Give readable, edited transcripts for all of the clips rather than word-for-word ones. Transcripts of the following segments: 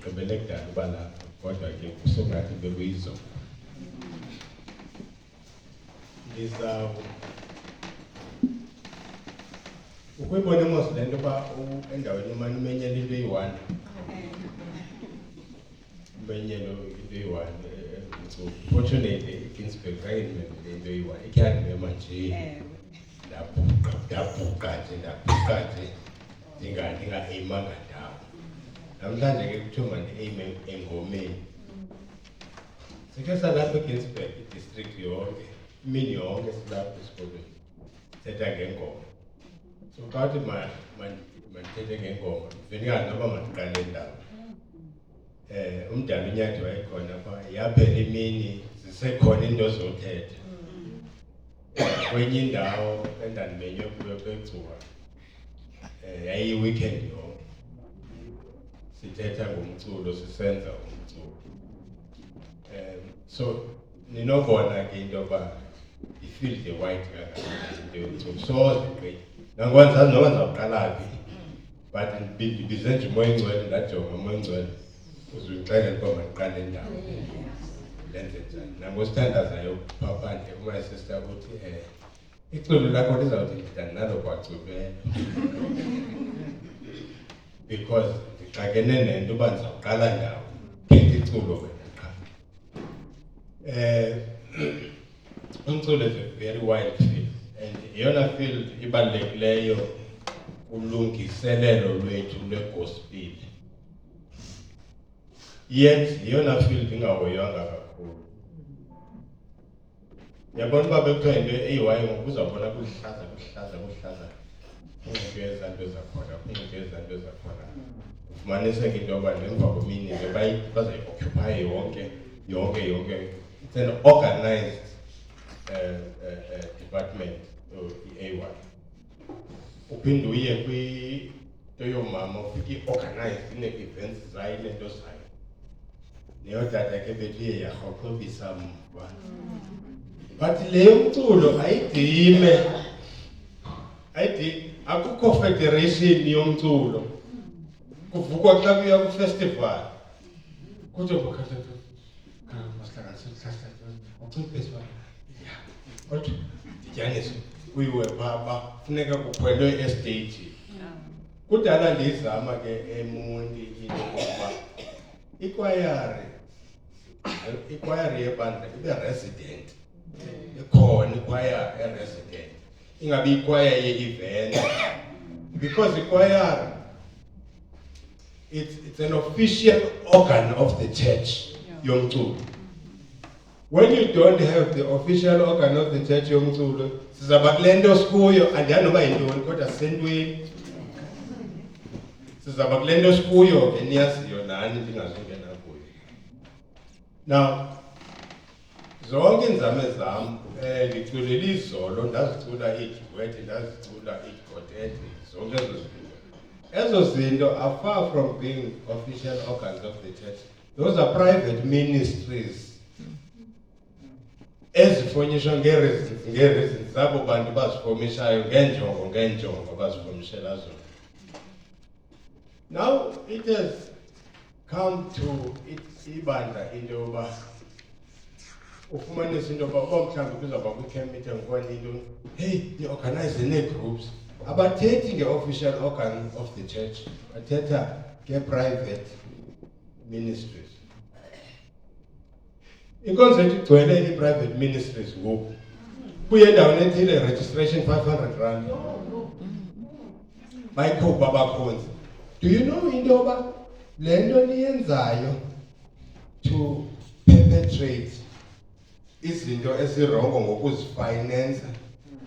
ngigqibele kudala uba lapha kodwa ke kusengathi bekuyizolo. Ukuyibona mos le nto uba endaweni umane umenyela into eyi-one, umenyelo into eyi-one. So fortunately iGinsberg ayindimenele into eyi-one, ikhiyandimema nje ndabhuqa nje ndinga-eyimanga ndawo. Namhlanje ke kuthiwa mandi-eyime engomeni. Sikhe salapha eGinsberg idistrict yonke, imini yonke silapha esikolweni thetha ngengoma. So xa uthi mandithethe ngengoma ndiveningazi noba mandiqale ndawo. Umdala uNyathi wayekhona phaa, yaphela imini zisekhona into zothetha. Kwenye indawo endandimenywe kuyo kweGcuwa, yayiyi-weekend yonke, sithetha ngomculo, sisenza umculo. So ninobona ke into yoba ifield white kangakanani into yomculo. Soze gqithi nangona ndizazi noba ndizawuqala phi, but ndibize nje umoya ingcwele, ndajonga umoya ingcwele uzundixelela uba mandiqale ndawo lenze njani. Nangosithandazayo phaa phandle my sister uthi iculo lakho lizawuthi ndidani nalo kwacubelo, because ndixakene nento uba ndizawuqala ndawo khetha iculo wena qha. Umculo is a very wide field, and yeyona field ibalulekileyo ulungiselelo lwethu lwegospel. Yet yeyona field ingahoywanga kakhulu. Yabona uba bekuthiwa into eyi-Y ngoku uzawubona kuhlaza. Kungekeza nto zakhona. Ufumaniseke into yoba nemva kwemini bazayi-occupy yonke. It's an organized department, i-A1. Uphinde uye kwinto yoomama ufike i-organized, ine-events zayo, ineento zayo. Neyotata ke bethu iye yarhoxobisa mva. But le yomculo ayidime, akukho federation yomculo. Kuvukwa xa kuya kwifestival kuthiwa kodwa ndityaniswe kuyiwe phaa funeka kukhwelwe estage. Kudala ndiyizama ke eMonti into yokuba ikwayari yebandla ibe resident, ikhona ikwayari e-resident, ingabi ikwaya ye-event, because ikwayari it's an official organ of the church yomculo. When you don't have the official organ of the church yomculo, sizaba kule nto sikuyo, andiyazi noba yintoni kodwa sisentweni. Sizaba kule nto sikuyo eniyaziyo nani ndingazungena kuyo. Now zonke iinzame zam ndiculela izolo, ndazicula iduet, ndazicula igodete, zonke ezo zinto. Ezo zinto are far from being official organs of the church. Those are private ministries ezifonyishwa ngereasons zabo bantu bazifomishayo ngeenjongo bazifomishela zona. Now it has come to ibandla into yoba ufumanise into yoba uba mhlawumbi kuzawuba kwi-camp meeting okanye into, hey, ni-organize nee-groups. Abathethi nge-official organ of the church, bathetha nge-private ministries. Inkonzo yethu igcwele i-private ministries ngoku. Kuye endaweni ethile registration 500 rand. Bayikhupha abakhonzi. Do you know into yoba le nto niyenzayo to perpetrate izinto ezirongo ngokuzifinansa,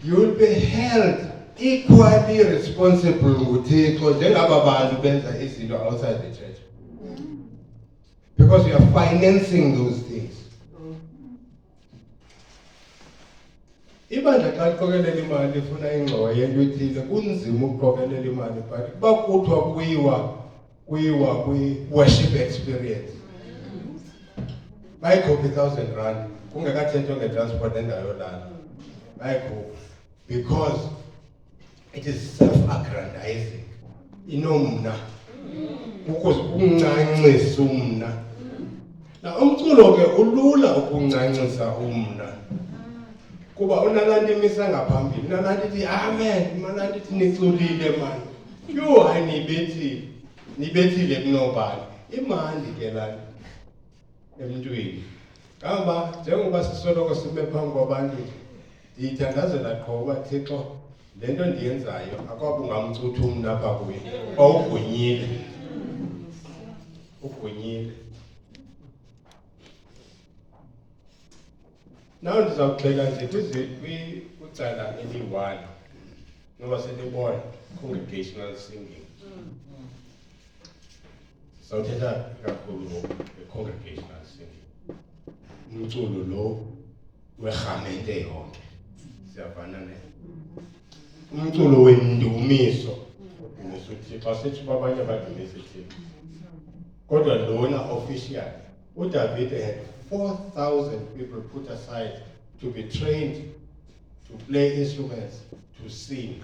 you will be held equally responsible nguThixo njengaba bantu benza izinto outside the church, because you are financing those things. Ibandla xa liqokelela imali lifuna ingxowa yento ethile, kunzima ukuqokelela imali, but kuba kuthiwa kuyiwa kwi-worship experience, bayikhupha 1,000 rand kungekathethwa ngetransport endayolala, bayikhupha because it is self-aggrandizing, inomna. ukuze ukuncancisa umna. Na umculo ke ulula ukuncancisa umna. Kuba unalanto imisa ngaphambili, unalanto ithi amen, unalanto ithi niculile man. Yo hayi nibethile kunobani. Imandi ke lana emntwini. Ngamba njengoba sisoloko sime phambi kwabantu, ndiyithandazela qho uba Thixo, le nto ndiyenzayo akwabe ungamcutha umna apha kuye. Ugonyile. Ugonyile. Now ndizawugxeka nje kwicala eliyi-1 noba selibona congregational singing. Sawuthetha kakhulu nge-congregational singing. Umculo lo werhamente yonke. Siyavana ne. Umculo wendumiso. Nisuthi xa sithi babanye badumisa iThixo. Kodwa lona official, uDavid had 4,000 people put aside to be trained to play instruments, to sing.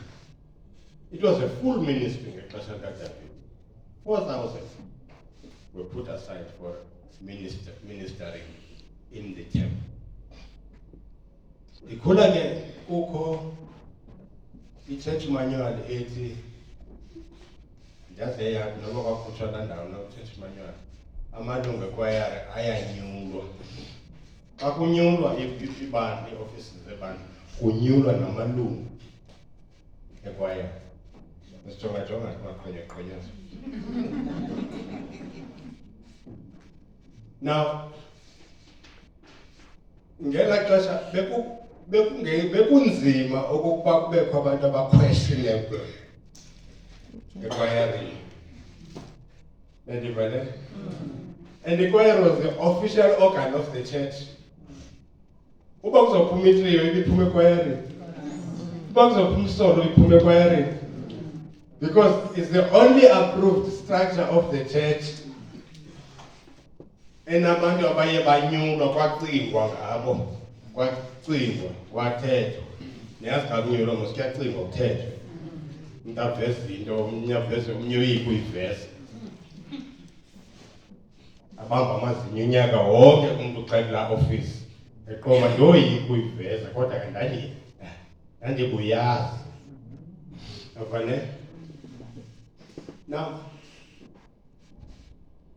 It was a full ministry ngexesha likaDavid. 4,000 were put aside for ministering in the temple. Ikhula ke kukho i-church manual ethi ndaze yazi noma kwakhutshwa la ndawo na-church manual amalungu ekwayari ayanyulwa. Xa kunyulwa ibandla, ii-ofisi zebandla, kunyulwa namalungu ekwayari. Sijonga kumaqhonyaqhonyazo. Now, ngela xesha bekunzima okokuba kubekho abantu abaquestionable ekwayari. And the choir was the official organ of the church. Uba kuzophuma itriyo ibiphume ekwayari. Uba kuzophuma isolo iphume ekwayari. Because it's the only approved structure of the church. Enabantu abaye banyulwa kwacingwa ngabo. Kwacingwa, kwathethwa. Niyazi xa kunyulwa mos kuyacingwa kuthethwa. Umuntu aveze into, omnye aveze omnye uyike uyiveze. Abamba amazinyo unyaka wonke umuntu xa kula office. Eqoma ndoyike uyiveza kodwa ke ndandibuyazi. Avane? Now,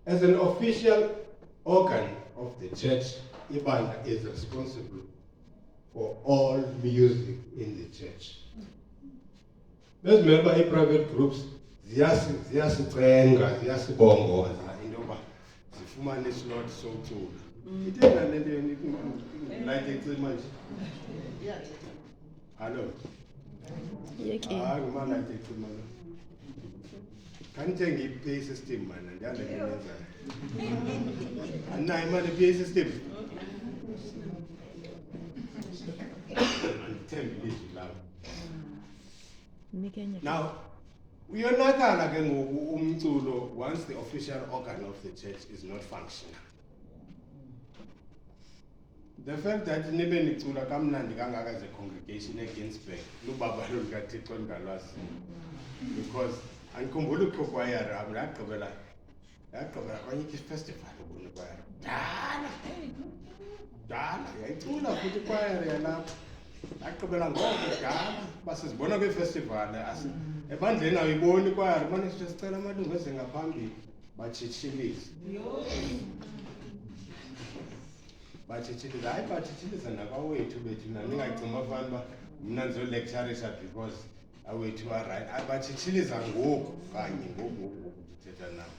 as an official organ of the church, ibandla is responsible for all music in the church. Bezimele i-private groups ziyasicenga, ziyasibongoza into yoba zifumane islot socula. Ithena le nto like ecima nje. Hallo. Hayi ngumalayithi ecima lo. Kanithenge i-PA system mana ndiyande ngenzayo. Andinayo imali i-PA system. Andithembi ilizwi lam. Now, uyonakala ke ngoku umculo once the official organ of the church is not functional. The fact that nibe nicula kamnandi kangaka as a congregation eGinsberg lubabalo lukaThixo ndingalwazi. Because andikhumbula ukhokwayara yagqibela kwanye festival ubona kwayara. Dala yayicula futhi ikwayara yalapha. Yagqibela ngoko dala basizibona kwi-festival ebandleni awuyiboni ikwayara ubona sicela amalungu eze ngaphambili batshitshilize. Batshitshilize hayi batshitshilize nakwawethu bethu nandingagcima abantu uba mna ndizolecturisa because awethu arayithi abatshitshiliza ngoku kanye ngoku ndithetha nabo.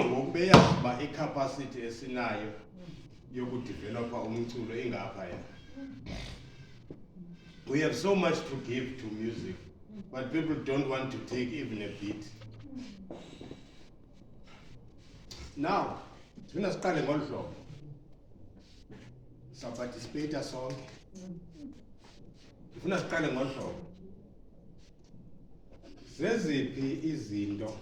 Ngoku beyazi uba i-capacity esinayo yokudevelopha umculo ingaphaya. We have so much to give to music, but people don't want to take even a bit. Now, sifuna siqale ngolu hlobo. Saparticipate sonke. Sifuna siqale ngolu hlobo. Zeziphi izinto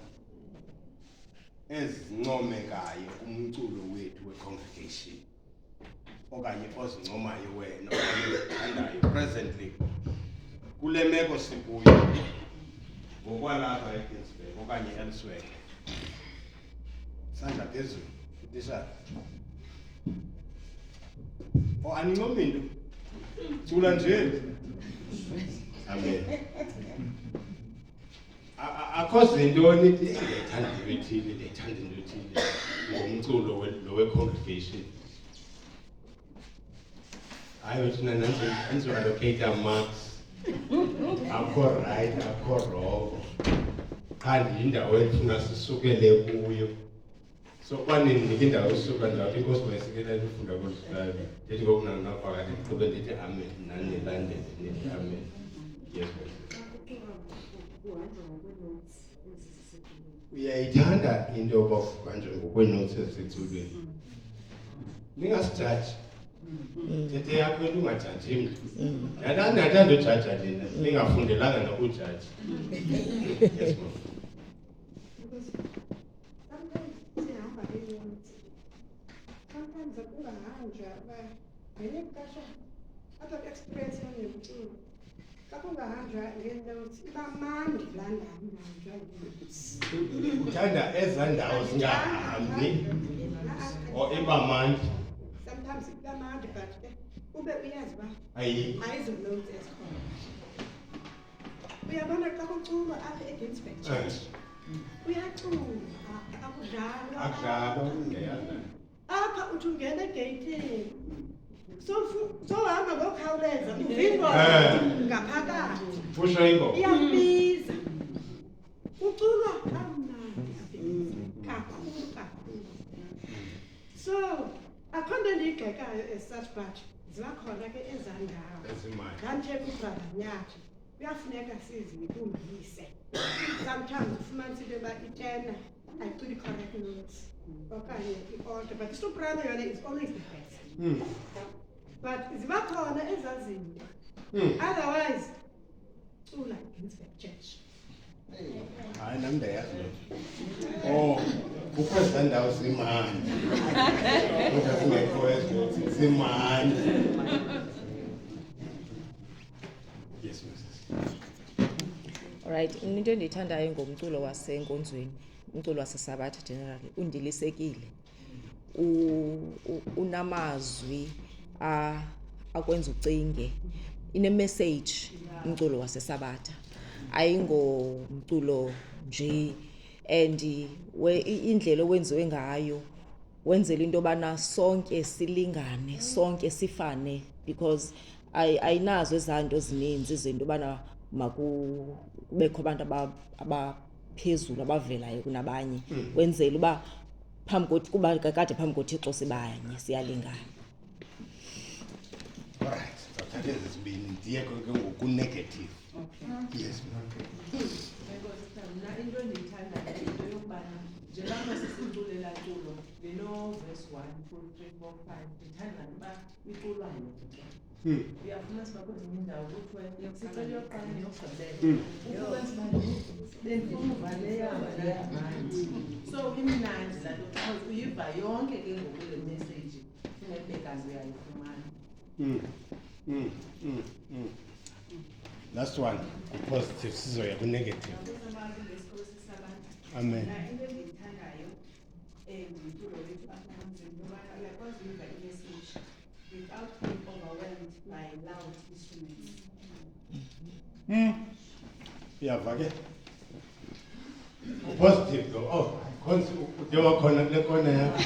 ezincomekayo kumculo wethu we-congregation? Okanye ozincomayo wena okanye uthandayo presently kule meko sikuyo ngokwalapha eGinsberg okanye elsewhere. Sandla phezulu, utishara. Aningomintu. Cula nje. Amen. Akho zinto nithi ngiyithanda into ethile ngomculo lo we-congregation. Hayi thina nanzo allocate marks. Akho right, akho wrong. Kanti indawo efuna sisukele kuyo. So kwanini nikindawo usuka njalo inkosi mayisikela ukufunda kolisibayo. Lethi ngokunanga phakathi qobe lithi amen nani landele nithi amen. Yes. Uyayithanda into yokubanjwa ngokwenotes eziseculweni. Ningasijaji. Tete yakho into ungajaji mntu. Nathanda ujaja lena, ningafundelanga nokujaji. Yes, ma'am. Sometimes akungahanja ngenye ixesha apha ku-experience yam yokucula xa kungahanja ngee-notes iba mandi laa ndawo ingahanjwa ngee-notes. Uthanda ezaa ndawo zingahambi or iba mandi. Sometimes iba mandi but ube uyazi uba Ayikho. ayizo-notes ezikhona. Uyabona xa kuculwa apha eGinsberg Church uyacula akudlalwa. Akudlalwa ngeyazi. Apha uthi ungena egeyithini sohamba ngokhawuleza uvimbo ngaphakathi Pusha ingoma. iyabiza kuculwa kamnandi kakhulu. So akho nto endiyigxekayo as such but ziba khona ke ezaa ndawo ndandithe kubrother Nyathi kuyafuneka sizilungise. Sometimes ufumanisa into yoba itena ayiculi correct notes okanye i-order but isoprano yona is always the best. But ziba khona ezaa zinto. Otherwise cula Ginsberg Church. Hayi nami ndiyayazi loo. Kukho ezaa ndawo zimandi. Kodwa singekho ezo zimandi. Yes, Mrs. Alright, into endiyithandayo ngomculo wasenkonzweni, umculo waseSabatha generally, undilisekile. Unamazwi akwenza ucinge. Ine-message umculo waseSabatha. Ayingomculo nje and indlela owenziwe ngayo wenzela into yobana sonke silingane, sonke sifane because ayinazo ezaa nto zininzi izinto yobana makubekho abantu abaphezulu abavelayo kunabanye. Wenzela uba kuba kakade phambi koThixo sibanye siyalingana. Alright, zawuthatha ezi zibini ndiye ke ngoku-negative. Yes, Mna into endiyithandayo into yokubana njengoba sisiculela culo ngeno-verse 1, 2, 3, 4, 5 ndithanda uba iculwa yonke. Uyafuna siba kwezinye indawo kuthiwe sicela yokuqala neyokugqibela. Ukwenza uba bendifuna uva leyaba nayamandi. So imnandi laa nto because uyiva yonke ke ngoku le message funeke kazi uyayifumana. Last one, positive, sizoya ku-negative. Amen. Into endiyithandayo ngumculo wethu apha eMzantsi ngobana uyakwazi uyiva imessage without being overwhelmed by loud instruments. Uyava ke? Positive though. Konse ude wakhona kule kona yakho.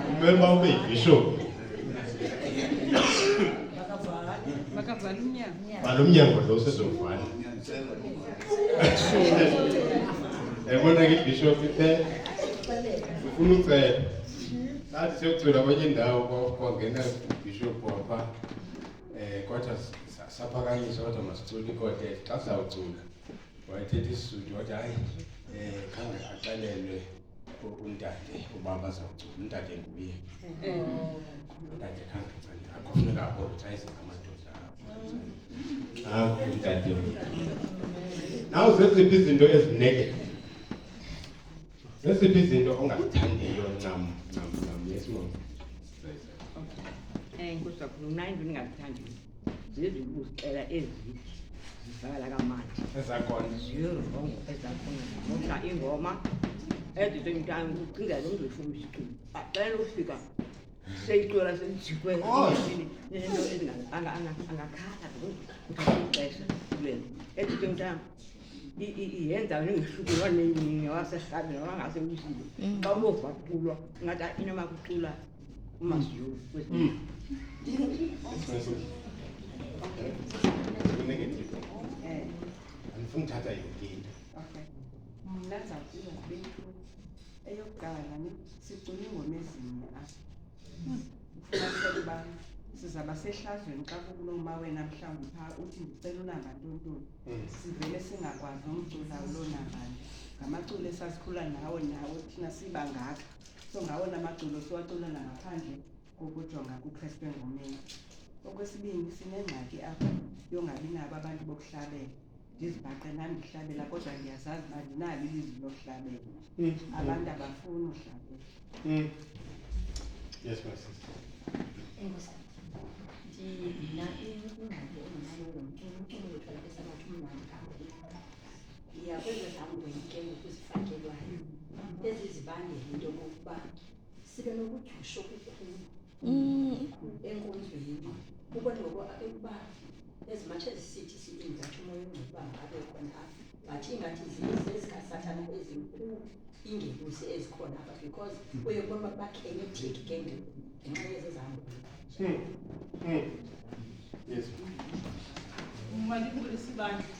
Kumele uba ube yibishop. Bakavala umnyango. Vala umnyango lo usezovala. Yabona ke bishop ithe ufuna ucela. Sathi siyocula kwenye indawo kwangena bishop wapha kodwa saphakanyiswa kodwa masicule ikode xa sizawucula. Wayethetha isizulu wathi hayi khange axelelwe uNtate ubaba azawucula uNtate nguye. UNtate khange axelelwe akufuneka apologize ngamadoda akho. uNtate. Nawu zeziphi izinto ezinegative? Zeziphi izinto ongazithandiyo ncam yesimong? Nkosi kakhulu mna into endingazithandiyo zezi uzixela ezi zivakala kamandi ezakhona zirongo ezakhona ngoba ingoma at the same time kucila lo mntu efuna isiculo baxela ukufika seyicula senjikwe nento angakhala uthatha ixesha kulena at the same time yenza ngehlukelwa nenyingi wasehlabeni wangasebusile xa ubova kuculwa ngathi inoma kucula uMaziyo negative andifuna uthatha yonke into Mna zakuya bethu eyokuqala sicula ingoma ezinye apha. Ufuna ukuba sizaba sehlazweni xa kukuloma wena mhlawumbi phaa uthi ndicela unamba ntontoni. Sivele singakwazi umcula loo nambani. Ngamaculo esasikhula nawo thina sibangaka. So ngawona amaculo siwacula nangaphandle kokujonga kuCrespe Ngomeni. Okwesibini sinengxaki apha yongabi nabo abantu bokuhlabela. Ndizibhaqe nami ndihlabela kodwa ndiyazazi uba ndinalo ilizwi lokuhlabela. Abantu abafuni uhlabela. Yes, my sister. Ndina ingxaki engenayo umculo wethu lapha esabathi umnandi kakhulu. Ndiyakwenza zam ke ngokuzifakelwayo ezizibangela into yokokuba sibe nokudyusha okukhulu enkonzweni ukwenzela ukuba ezimatshe zisithi silinda athi umoya ongcwele ngabe khona apha but ingathi zezikasathana ezinkulu ingelusi ezikhona apha because uye kubona bakhele thiki ke ngenxa yezezambulo. Yes. Malibule sibandla.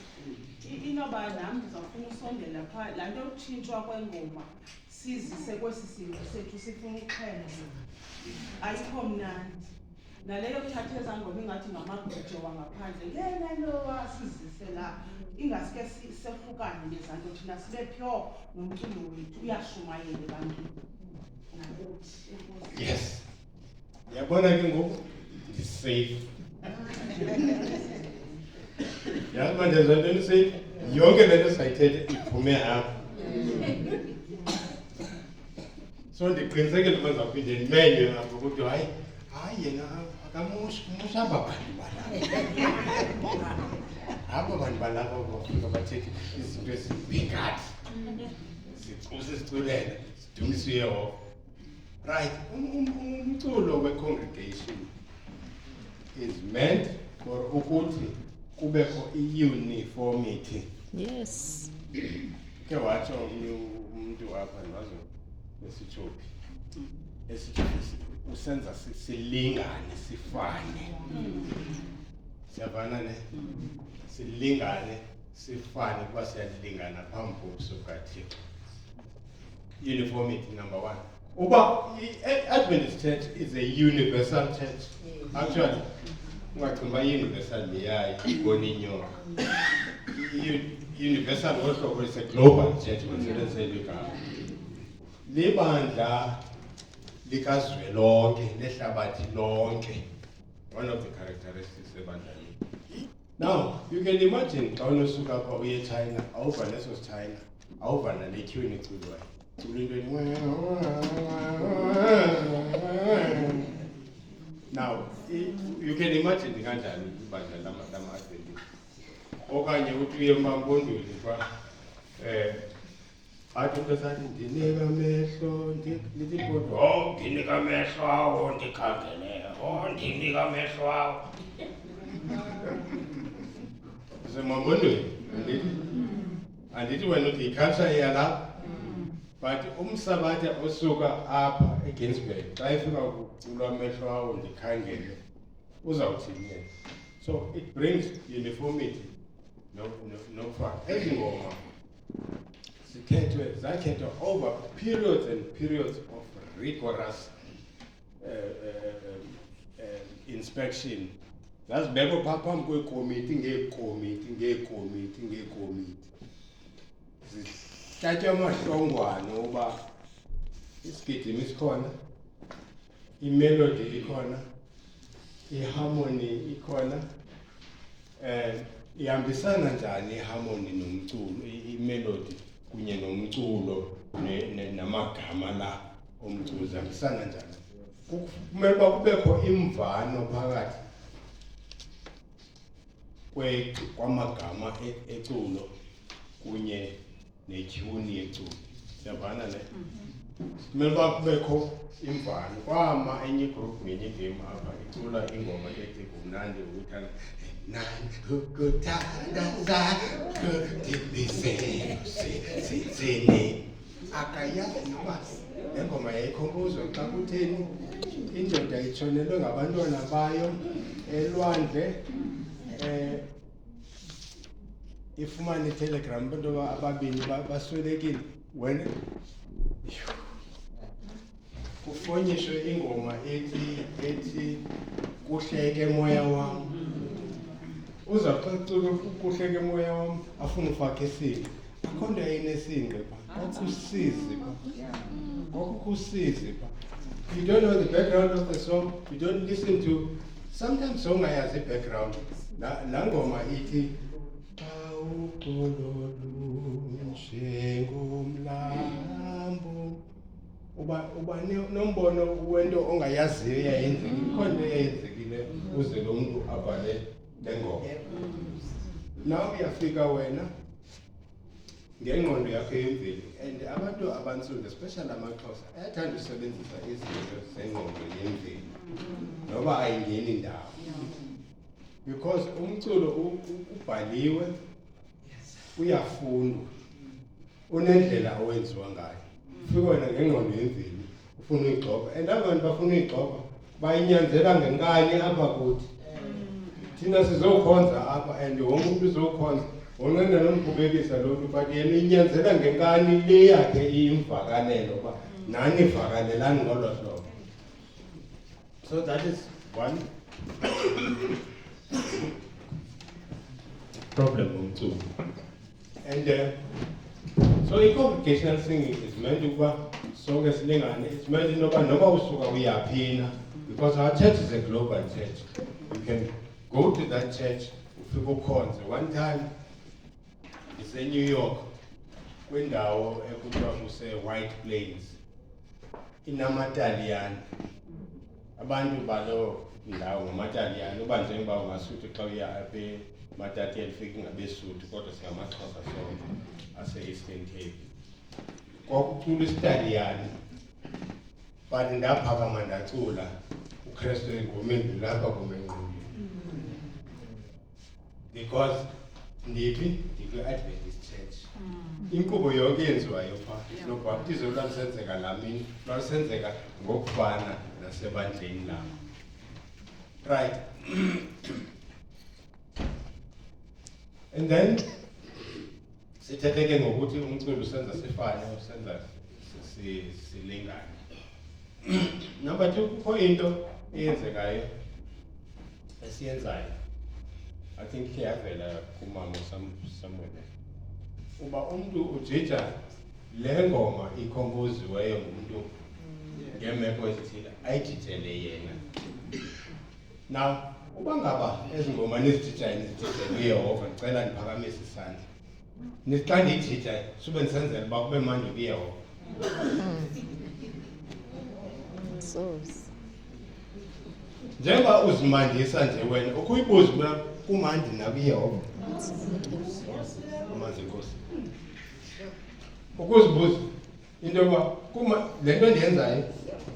Inoba nami ndizawufuna usondela phaa laa nto yokutshintshwa kwengoma sizise kwesi simo sethu sifuna uxhenxe ayikho mnandi. Naleyo kuthatha ezaa ngoma ingathi ngamagwijo wangaphandle ngena lowa sizise la ingaske sehlukane nezanto thina sibe pure nomculo wethu uyashumayele ebantwini. Yes. Yabona ke ngoku ndisafe. Yazi manje zonke ndisafe yonke lento sayithethe iphume apha. So ndiqinisekile ukuba ndizawuphinde ndimenywe apha ukuthi hayi yena akamusha aba bantu balapha. Aba bantu balapha bafika bathethe izinto ezibhingathi. Siculele sidumisa uyehova. Right, umculo we-congregation is meant for ukuthi kubekho i-uniformity. Yes. Ke watsho umuntu apha nazo esithopi. Usenza silingane sifane. Siyavana ne? Silingane sifane kuba siyalingana phambi kobuso bukaThixo. Uniformity number 1. Uba Adventist Church is a universal church. Actually, ungacinga universal leyayi koninyo. Universal also is a global church masebenzele igama. Libandla likazwelonke lehlabathi lonke. One of the characteristics ebandla le. Now, you can imagine xa unosuka apha uye China, awuva leso China, awuva nale tune iculwayo. Now, you can imagine kanjani ibandla lama-Adventist. Okanye uthi uye eMampondweni phaa athi umntu esathi ndinika amehlo ndithi kodwa ndinika amehlo awo ndikhangele ndinika amehlo awo. SeMampondweni andithi wena uthi yi-culture yalapha. But umsabatha osuka apha eGinsberg xa efika kuculwa amehlo awo ndikhangele uzawuthini yena. So it brings uniformity nokufana. Ezi ngoma zakhethwa over periods and periods of rigorous inspection. Zazibekwa phaa phambi kweekomiti ngeekomiti. Zihlatywa amahlongwane uba isigidimi sikhona, imelodi ikhona, iharmony ikhona, ihambisana njani iharmony nomculo, imelodi kunye nomculo namagama la omculo zihambisana njani. Kumele uba kubekho imvano phakathi kwamagama eculo kunye netyhuni yeculo. Siyavana ne? Kumele uba kubekho imvano. Kwama enye igroup ngenye igame apha icula ingoma ethi kumnandi ukuthanda. Nandi kukuthanda ndibiseni. Akayazi noba le ngoma yayikhompozwa xa kutheni indoda itshonelwe ngabantwana bayo elwandle, ifumane itelegram abantu ababini baswelekile. Wena kufonyishwe ingoma ethi kuhleke moya wam. Uza kucula kuhleke moya wam afuna ufaka isingqi. Akho nto eyinesingqi pha. Kwakukusizi pha. You don't know the background of the song. You don't listen to. Sometimes song ayazi background. La ngoma ithi awuxolo njengomlambo. Uba nombono wento ongayaziyo eyayenzekile. Ikhona into eyayenzekile uze lo muntu abhale le ngoma. Nawe uyafika wena ngengqondo yakho yemveli, and abantu abantsundu especially amaXhosa ayathanda usebenzisa izinto zengqondo yemveli noba ayingeni ndawo, because umculo ubhaliwe uyafundwa, unendlela owenziwa ngayo. Ufika wena ngengqondo yemveli ufuna uyigxoba, and abantu bafuna uyigxoba bayinyanzela ngenkani apha kuthi. Thina sizokhonza apha and wonke umuntu uzokhonza onqenda nomqhubekisa lo nto, but yena inyanzela ngenkani le yakhe iyimvakalelo uba nani vakalelani ngolo hlobo. So that is one problem umculo. And so i-congregational singing is meant ukuba sonke silingane. It's meant noba usuka uyaphi na, because our church is a global church. You can go to that church ufike ukhonze. One time New York, kwindawo ekuthiwa kuse-White Plains, inamaTaliyane. Abantu balo ndawo ngamaTaliyane, uba njengoba ungasuthi xa uya apha eMatatiele ufike ngabeSuthu, kodwa singamaXhosa sonke ase-Eastern Cape. Kwakucula isiTaliyane, but ndaphakama ndacula uKristu engomeni lapha kumengqondo. Because ndikwi-Adventist Church. Inkqubo yonke yenziwayo phaa. Nobhaptizo lwalisenzeka laa mini, lwalisenzeka ngokufana nasebandleni lam. Right. And then sithethe ke ngokuthi umculo usenza sifane, usenza silingane. Number 2, kukho into eyenzekayo esiyenzayo. I think yavela kumama somewhere there. Uba umuntu ujija le ngoma ikhompoziweyo ngumuntu ngeemeko ezithile ayijijele yena. Now uba ngaba ezi ngoma nizijijayo nizijijele uYehova, ndicela ndiphakamise isandla. Xa ndiyijijayo sube ndisenzela uba kube mandi kuYehova. Njengoba uzimandisa nje wena ukuyibuza uba kumandi na kuYehova. Amanzi Nkosi. Ukuzibuza into yoba le nto ndiyenzayo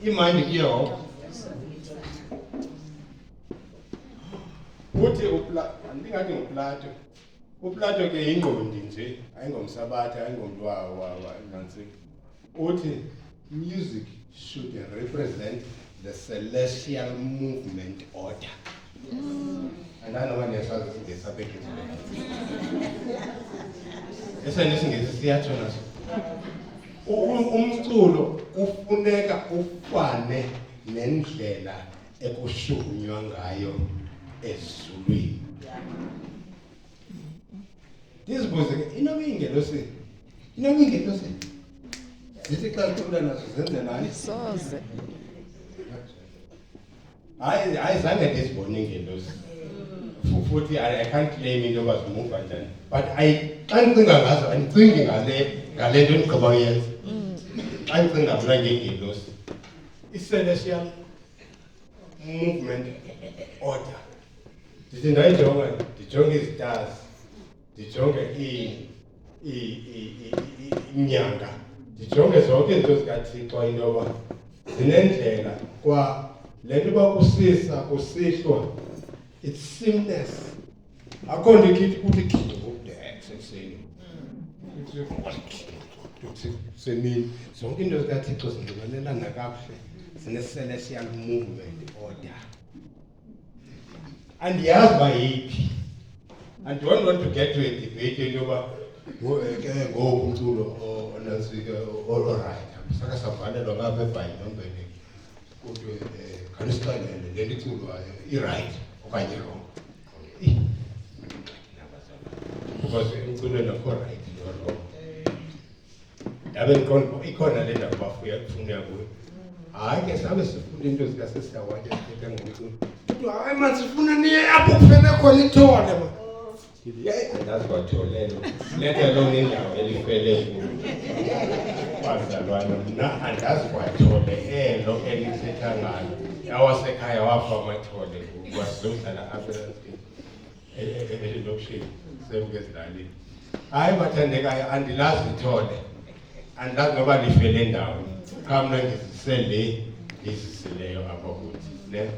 imandi kuYehova. Uthi andingathi nguPlato. UPlato ke yingqondi nje, ayingomsabatha, ayingomntu nantsi. Uthi music should represent the celestial movement order. And I know when you're supposed to get something to isingesi siyatsho naso. Umculo ufuneka ufane nendlela ekushunywa ngayo ezulwini. Ndizibuze ke inoba ingelosi. Zithi xa sicula nazo zenze nani? Soze. Hayi zange ndizibone ingelosi. Futhi I can't claim into yoba zimuva njani. But xa ndicinga ngazo andicingi ngale nto ndigqiba uyenza. Xa ndicinga mna ngengelosi. I-celestial movement order ndithi ndayijonga ndijonge izitars ndijonge inyanga ndijonge zonke izinto zikaThixo into yoba zinendlela kwa le nto uba kusisa kusihlwa it's seamless akho nto ikhithi kuthi khile ngokusekuseni semini zonke into zikaThixo zinxibelelana kakuhle zine-celestial movement order andiyazi uba yiphi I don't want to get to a debate into yoba ngoku umculo onantsika olright saka savalelwa ngapha ebhayinombeni kuthiwe khanisixelele le nto iculwayo i-right okanye wrong because emculweni akho right no-wrong ndabe ndiqonda ikhona le ndawo bafuya kufuneka kuyo hayi ke sabe sifuna into zikasesiyawatye sithetha ngomculo kuthiwa hayi mani sifuna niye apho kufele khona ithole ma yeyi andazi kwatholelo let alone indawo elifele kuyo bazalwana mna andazi kwathole elo elithetha ngalo awasekhaya wafa amathole wasizodlala apha elokishini semke ezilalini hayi bathandekayo andilazi ithole andazi noba lifele ndawo qha mna ngizisele ndizisileyo apha kuthi ne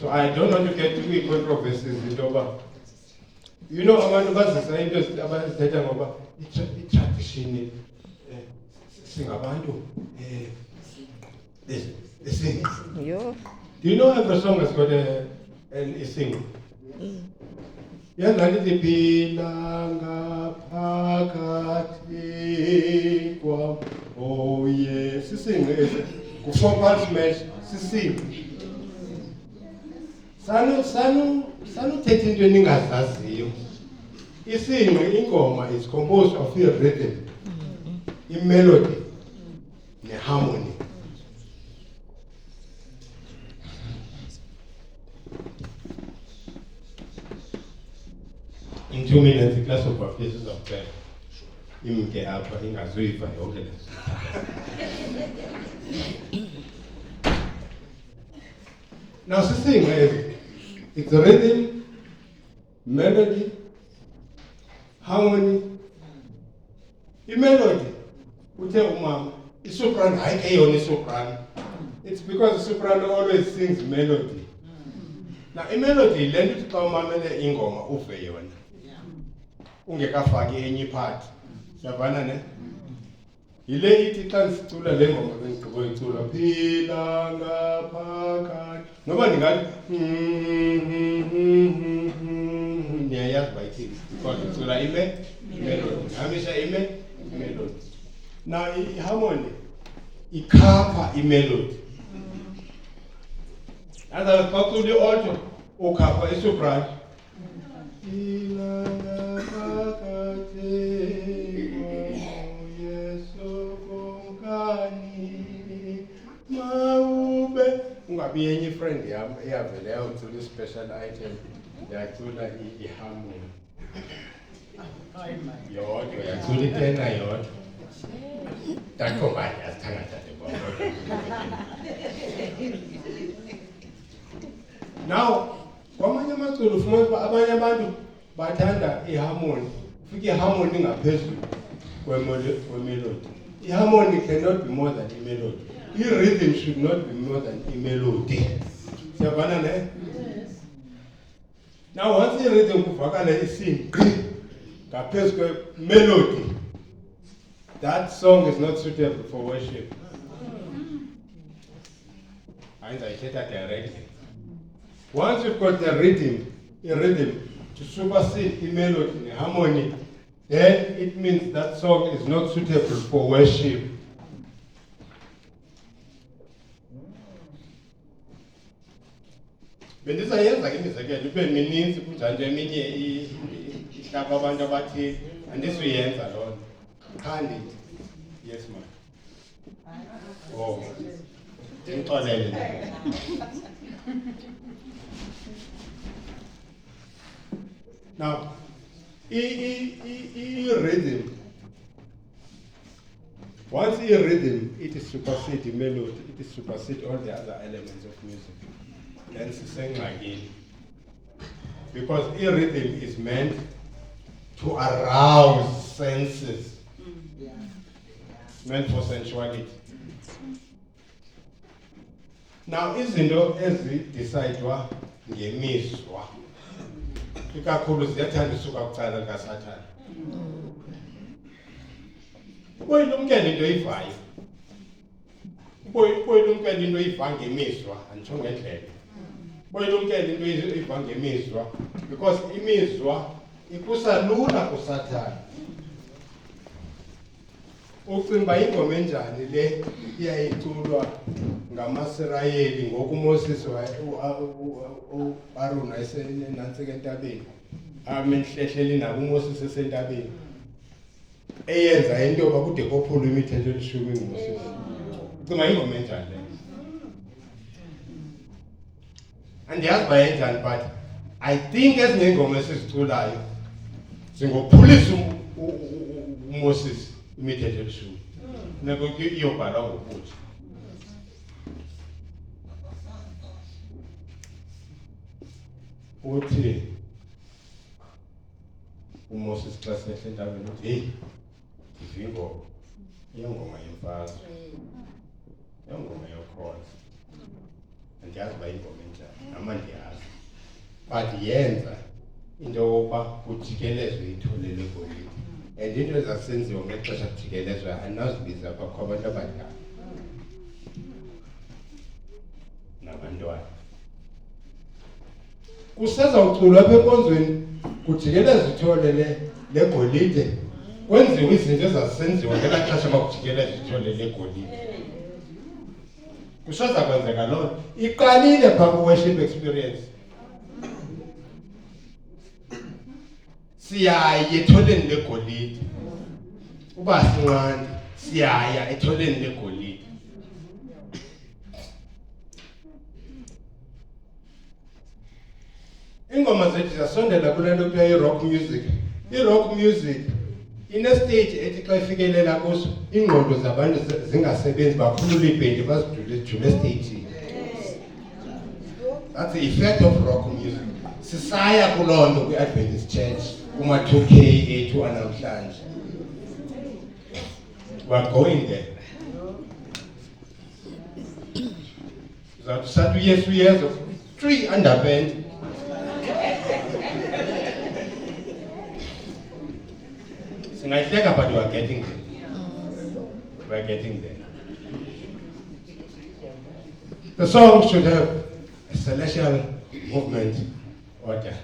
so I don't want to get to ii-controversies into yoba you know abantu bazisa into abazithetha ngoba i-tradition singabantu ising. Yo. Do you know every song has got an ising? Yenza lithi phila ngaphakathi kwam oh yes sisinge ese ku-4 pulse match sisinge sanuthetha into eningazaziyo isinge ingoma is composed of i-rhythm i-melody ne-harmony in 2 minutes i-class of baptist izawuphela imke apha ingazuyiva yonke le now sisinge it's a rhythm melody harmony i-melody uthe umama i-soprano hayi ke yona i-soprano it's because i-soprano always sings melody now i-melody le nto uthi xa umamele ingoma uve yona ungekafaki enye iphathi siyavana ne yile ithi xa ndisicula le ngoma bendigqiboyicula phila ngaphakathi noba ndingathi ndiyayazi uba ithini because ndicula imelodi ndihambisa imelodi now iharmony ikhapha imelodi azawuthi xa ucula i-alto ukhapha isoprano phila ngaphakathi mawube ungabi yenye ifriend yam eyavele yawucula i-special item yacula iharmony yodwa yacula itena yodwa ndakhombaye asithangathate kwam now kwamanye amaculo ufumana uba abanye abantu bathanda iharmony ufike iharmony ngaphezulu kwemelodi iharmony cannot be more than imelodi i-rhythm should not be more than imelodi siyavana ne now once i-rhythm kuvakala isingqi ngaphezu kwemelodi that song is not suitable for worship ayizayithetha directly once you've got the rhythm to supersede imelodi ne-harmony then it means that song is not suitable for worship. Bendizayenza ke imizekelo ibe mininzi kunjalo eminye ihlapa abantu abathile andisuyenza loo nto qha ndithi yes ma oh ndimxolele now i-rhythm once i-rhythm it is supersede melody it is supersede all the other elements of music then sisengxakini because rhythm is meant to arouse senses, meant for sensuality. Now, izinto ezidecide ngemizwa ikakhulu ziyathanda isuka kucala likaSathane. Uyilumkele into oyivayo. Uyilumkele into oyiva ngemizwa, anditsho ngendlela. Uyilumkele into oyiva ngemizwa because imizwa ikusalula kuSathane. Ucimba ingoma enjani le iyayiculwa ngamaSirayeli ngoku uMoses uArona esenantsika entabeni. Amenhlehleli nabo uMoses esentabeni. Eyenza into yoba kude kophulwa imithetho elishumi nguMoses. Ucimba ingoma enjani le? Andiyazi bayenjani but I think ezinye ingoma esiziculayo zingophulisa uMoses imithetho elishumi. Nako iyobhalwa ngokuthi uthi uMoses xa sehle entabeni uthi hey ivingo iyongoma yemfazwe iyongoma yokholo. Andiyazi uba ingoma enjani nama ndiyazi but yenza into yokuba kujikelezwe itholele golide. And into ezasenziwa ngexesha kujikelezwa andinazibiza apha kukho abantu abadala nabantwana. Kusezawuculwa apha enkonzweni kujikelezwe ithole legolide, kwenziwe izinto ezazisenziwa ngelaa xesha makujikelezwe ithole legolide. Kusaza kwenzeka loo nto. Iqalile phaa ku-worship experience. Siyaya etholeni legolide. Uba sinqandi siyaya etholeni legolide. Ingoma zethu ziyasondela kule nto kuthiwa i-rock music. I-rock music ine-stage ethi xa ifikelela kuso iingqondo zabantu zingasebenzi bakhulula ibhendi bazijule estagini. That's the effect of rock music. Sisaya kuloo nto kwi-Adventist Church kuma-2K ethu anamhlanje. We're going there. Uzawuthi sathi uyesu yezo 3 underband. Singayihleka but we're getting there. We're getting there. The song should have a celestial movement order.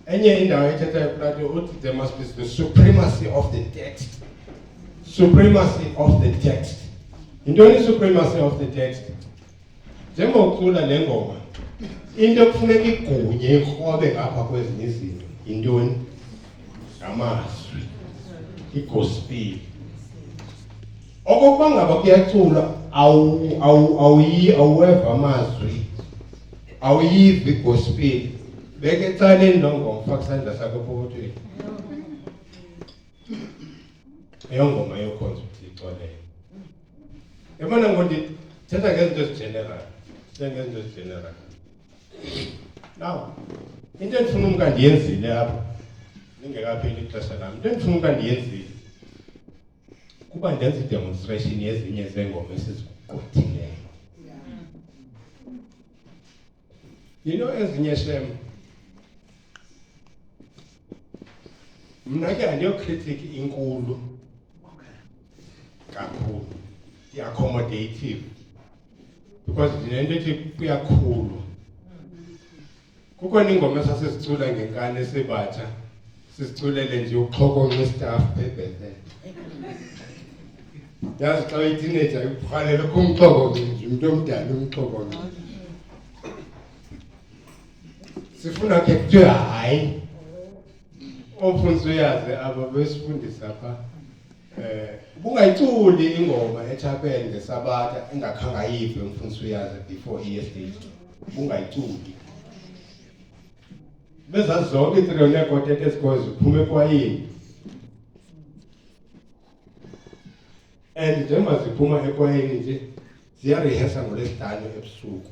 Enye indawo ethetha ePlato uthi there must be the supremacy of the text. Supremacy of the text. Intoni supremacy of the text? Njengokucula le ngoma, into ekufuneka igunye ikrobe ngapha kwezinye izinto yintoni? Amazwi, igospel. Okokuba ngaba kuyacula awuweva amazwi, awuyivi igospel, beke ecaleni loo ngoma, faka isandla sakho epokothweni. Eyo ngoma yokhonza uThixo leyo. Yabona ngothetha ngezinto ezigeneral, ngezinto ezigeneral. Now, into endifuna umka ndiyenzile apha, ningekapheli ixesha lam, into endifuna umka ndiyenzile kuba ndenza i-demonstration yezinye zeengoma esizigqothileyo. Ezinye shem, mna ke andiyokritikhi inkulu kakhulu, i-accommodative, because ndinento ethi kuyakhulu. Kukho ingoma esasizicula ngenkani esibatsha, siziculele nje uxhokonqa istaff eBethel. Yazi xa uyiteenager ukukhalela kumxhokonqa nje umuntu omdala umxhokonqa. Sifuna ke kuthiwe hayi, umfundisi uyazi aba besifundisa pha bungayiculi ingoma echapeni ngeSabatha engakhange ayive umfundisi uyazi before stage. Bungayiculi. Bezazi zonke iinto neekotete ezikhoyo ziphume ekwayeni. And njengoba ziphuma ekwayeni nje ziyarehesa ngoLwesihlanu ebusuku.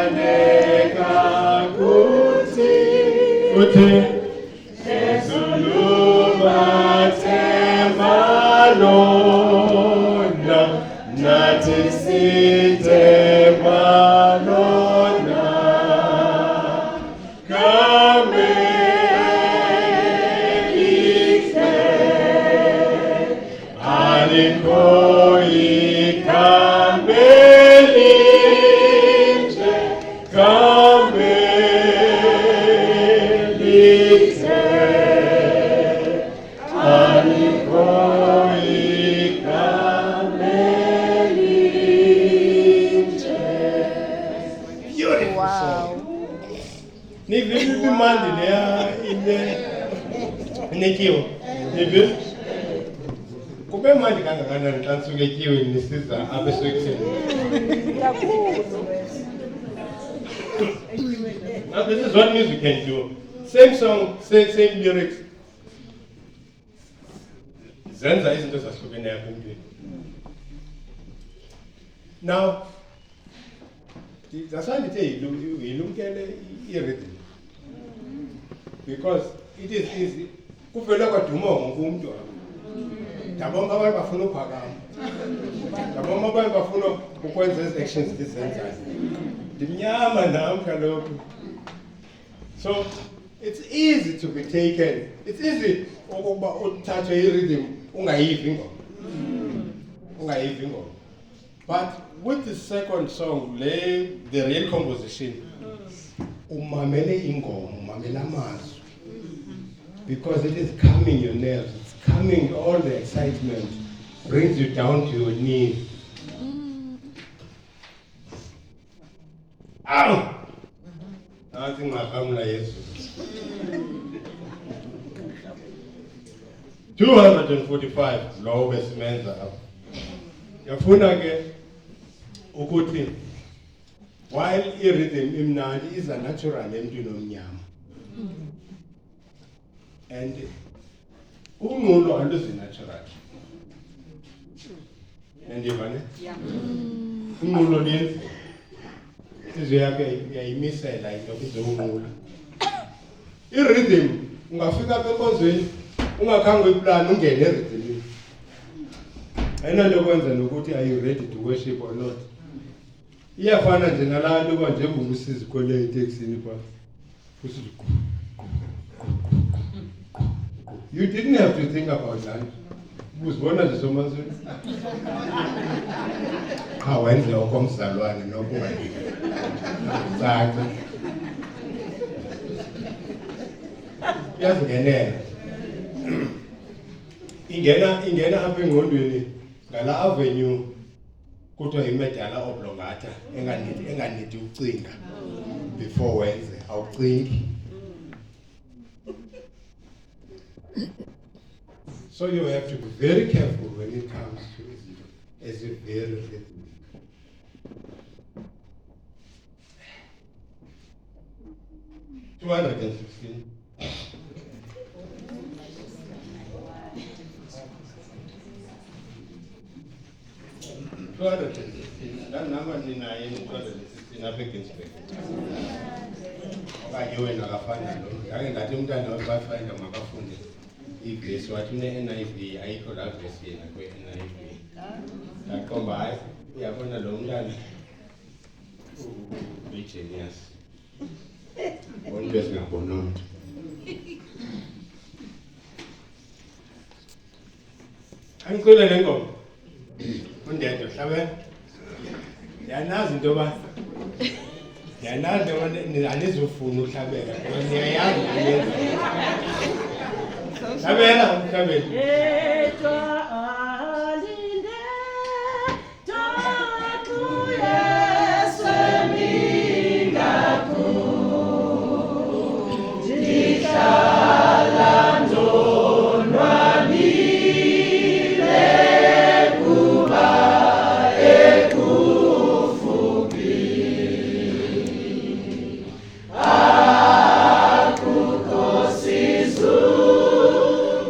baleka kuthi uthi ezuluma themba lona nathi sithemba lona kamelike alikho ikamelinje kamelike alikho ikamelinje. Beautiful song. Nivi mandi leya inekiwe. Nivi kube mandi kangakanani xa nisuke etyiweni nisiza apha eswekiseni. Now this is what music can do. Same song, same lyrics. Zenza izinto ezahlukeneyo apha emntwini. Now, that's why ndithe yilumkele i-rhythm. Because it is easy. Kuvele kwaduma wonke umntu apha. Ndabona abantu bafuna uphakama. Ndabona abantu bafuna ukwenza ezi actions ndizenzayo. Ndimnyama nam kaloku. So it's easy to be taken. It's easy ukuba uthathwe i-rhythm ungayivi ingoma. Ungayivi ingoma. But with the second song, the real composition, umamele ingoma, umamele amazwi. Because it is calming your nerves, it's calming all the excitement, brings you down to your knees. Ow! Nothing makamla Yesu. 245 lo besimenza apha. Yafuna ke ukuthi while i-rhythm imnandi is a natural emntwini omnyama. And unqulo aluzi natural. Nandiva ne? Unqulo lenzi izwe yakhe uyayimisela into izonqula. I-rhythm ungafika apha enkonzweni ungakhange uyiplan ungene erhythmini. Ayinanto kwenza nokuthi are you ready to worship or not. Iyafana nje nalaa nto uba njengoba usizikhwele eteksini phaa usithi you didn't have to think about that. Uzibona nje somanzweni. Qha wenze okomzalwane nokunganika. Caca. Iyazingenela. Ingena apha engqondweni ngala avenue kuthiwa imedala oblongata enganidi ucinga before wenze awucingi. So you have to be very careful when it comes to it as a very rhythmic. $216. That number is 216 apha eGinsberg. Okanye wena akafana lo. Ngake ngathi umntana wabafunda makafunde ivesi wathi une-NIV ayikho laa vesi yena kwe-NIV. Ndaqomba hayi uyabona lo mntana uyi-genius. Bona into ezingabona umntu. Angicule le ngoma. Undedwa hlabela. Yanazi into yoba anizofuna uhlabela ngoba niyayazi uyenza. Hlabela hlabela.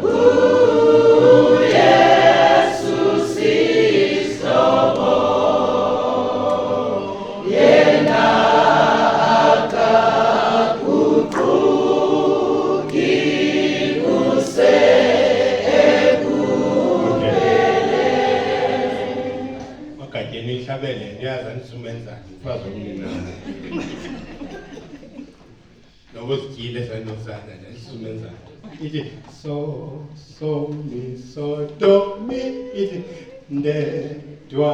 Ooh. ndihlabele ndiyazi andisumenzani mfazi omncinane noba zityile sandosana ndandisumenzani ithi so mi so do mi ithi ndedwa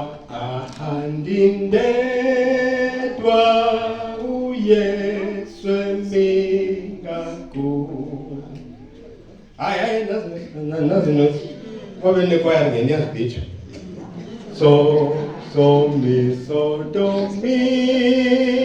andindedwa uyesu mingaku hayi nazi nothi kwabe nekwaya ngeniyaziphitsha so mi so do mi